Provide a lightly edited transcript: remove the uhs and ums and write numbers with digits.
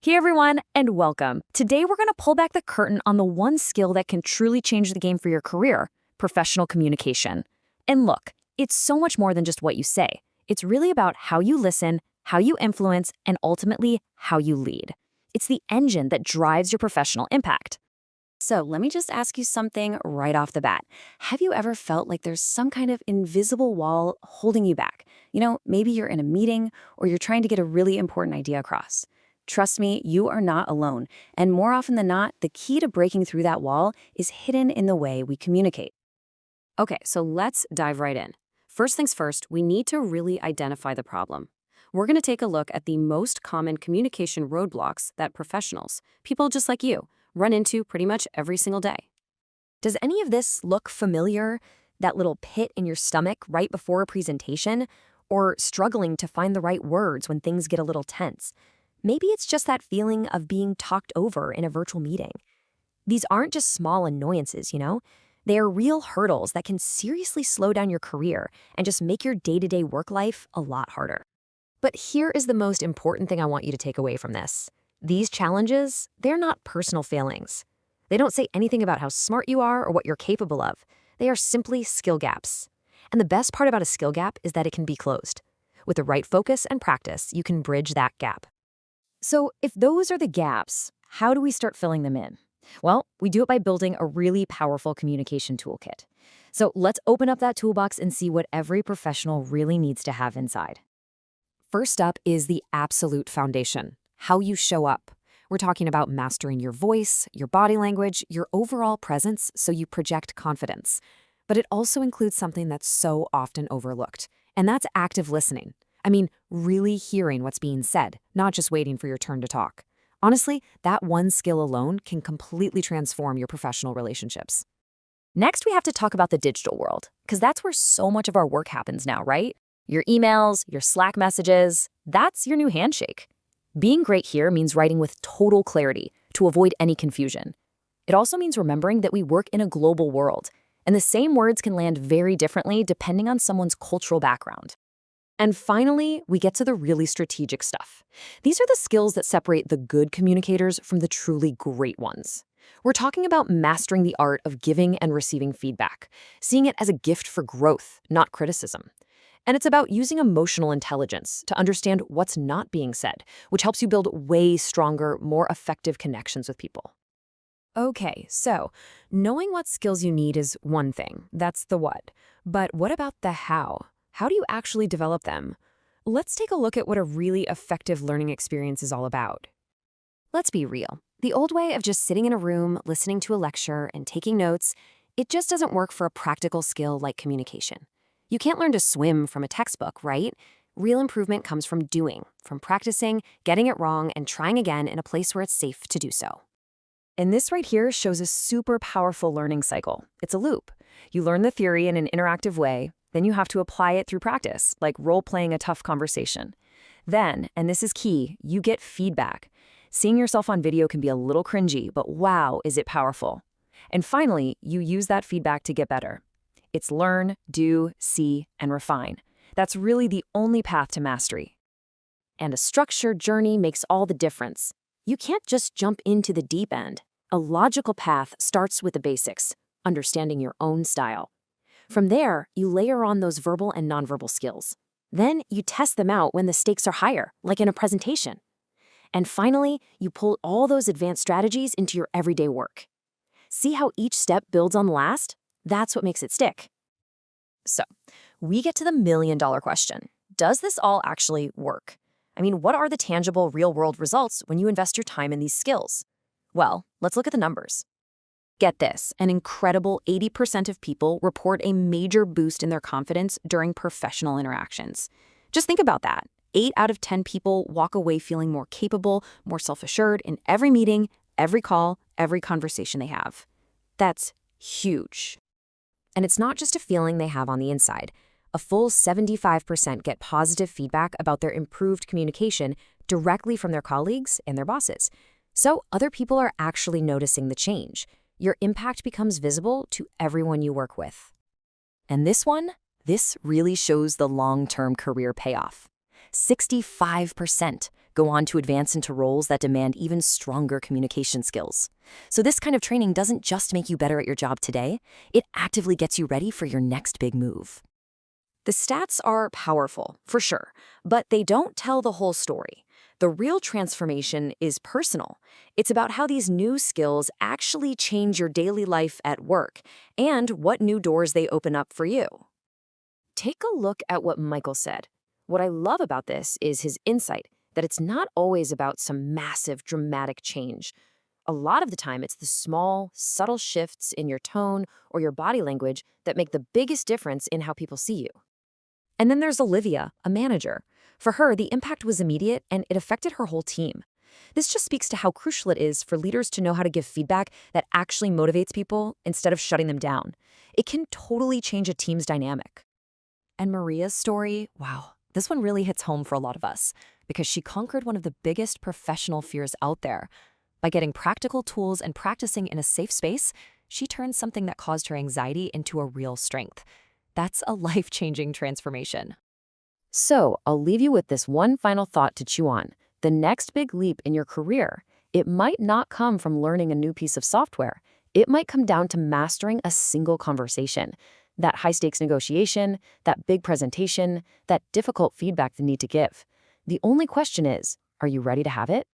Hey everyone, and welcome. Today we're going to pull back the curtain on the one skill that can truly change the game for your career, professional communication. And look, it's so much more than just what you say. It's really about how you listen, how you influence, and ultimately, how you lead. It's the engine that drives your professional impact. So let me just ask you something right off the bat. Have you ever felt like there's some kind of invisible wall holding you back? Maybe you're in a meeting or you're trying to get a really important idea across. Trust me, you are not alone. And more often than not, the key to breaking through that wall is hidden in the way we communicate. Okay, so let's dive right in. First things first, we need to really identify the problem. We're going to take a look at the most common communication roadblocks that professionals, people just like you, run into pretty much every single day. Does any of this look familiar? That little pit in your stomach right before a presentation? Or struggling to find the right words when things get a little tense? Maybe it's just that feeling of being talked over in a virtual meeting. These aren't just small annoyances. They are real hurdles that can seriously slow down your career and just make your day-to-day work life a lot harder. But here is the most important thing I want you to take away from this. These challenges, they're not personal failings. They don't say anything about how smart you are or what you're capable of. They are simply skill gaps. And the best part about a skill gap is that it can be closed. With the right focus and practice, you can bridge that gap. So if those are the gaps, how do we start filling them in? Well, we do it by building a really powerful communication toolkit. So let's open up that toolbox and see what every professional really needs to have inside. First up is the absolute foundation, how you show up. We're talking about mastering your voice, your body language, your overall presence so you project confidence. But it also includes something that's so often overlooked, and that's active listening. Really hearing what's being said, not just waiting for your turn to talk. Honestly, that one skill alone can completely transform your professional relationships. Next, we have to talk about the digital world, because that's where so much of our work happens now, right? Your emails, your Slack messages, that's your new handshake. Being great here means writing with total clarity to avoid any confusion. It also means remembering that we work in a global world, and the same words can land very differently depending on someone's cultural background. And finally, we get to the really strategic stuff. These are the skills that separate the good communicators from the truly great ones. We're talking about mastering the art of giving and receiving feedback, seeing it as a gift for growth, not criticism. And it's about using emotional intelligence to understand what's not being said, which helps you build way stronger, more effective connections with people. Okay, so knowing what skills you need is one thing. That's the what. But what about the how? How do you actually develop them? Let's take a look at what a really effective learning experience is all about. Let's be real. The old way of just sitting in a room, listening to a lecture, and taking notes, it just doesn't work for a practical skill like communication. You can't learn to swim from a textbook, right? Real improvement comes from doing, from practicing, getting it wrong, and trying again in a place where it's safe to do so. And this right here shows a super powerful learning cycle. It's a loop. You learn the theory in an interactive way, then you have to apply it through practice, like role-playing a tough conversation. Then, and this is key, you get feedback. Seeing yourself on video can be a little cringy, but wow, is it powerful. And finally, you use that feedback to get better. It's learn, do, see, and refine. That's really the only path to mastery. And a structured journey makes all the difference. You can't just jump into the deep end. A logical path starts with the basics, understanding your own style. From there, you layer on those verbal and nonverbal skills. Then you test them out when the stakes are higher, like in a presentation. And finally, you pull all those advanced strategies into your everyday work. See how each step builds on the last? That's what makes it stick. So, we get to the million-dollar question. Does this all actually work? What are the tangible, real-world results when you invest your time in these skills? Well, let's look at the numbers. Get this, an incredible 80% of people report a major boost in their confidence during professional interactions. Just think about that. 8 out of 10 people walk away feeling more capable, more self-assured in every meeting, every call, every conversation they have. That's huge. And it's not just a feeling they have on the inside. A full 75% get positive feedback about their improved communication directly from their colleagues and their bosses. So other people are actually noticing the change. Your impact becomes visible to everyone you work with. And this really shows the long-term career payoff. 65% go on to advance into roles that demand even stronger communication skills. So this kind of training doesn't just make you better at your job today, it actively gets you ready for your next big move. The stats are powerful, for sure, but they don't tell the whole story. The real transformation is personal. It's about how these new skills actually change your daily life at work and what new doors they open up for you. Take a look at what Michael said. What I love about this is his insight that it's not always about some massive, dramatic change. A lot of the time, it's the small, subtle shifts in your tone or your body language that make the biggest difference in how people see you. And then there's Olivia, a manager. For her, the impact was immediate and it affected her whole team. This just speaks to how crucial it is for leaders to know how to give feedback that actually motivates people instead of shutting them down. It can totally change a team's dynamic. And Maria's story, wow, this one really hits home for a lot of us because she conquered one of the biggest professional fears out there. By getting practical tools and practicing in a safe space, she turned something that caused her anxiety into a real strength. That's a life-changing transformation. So, I'll leave you with this one final thought to chew on. The next big leap in your career, it might not come from learning a new piece of software. It might come down to mastering a single conversation. That high-stakes negotiation, that big presentation, that difficult feedback they need to give. The only question is, are you ready to have it?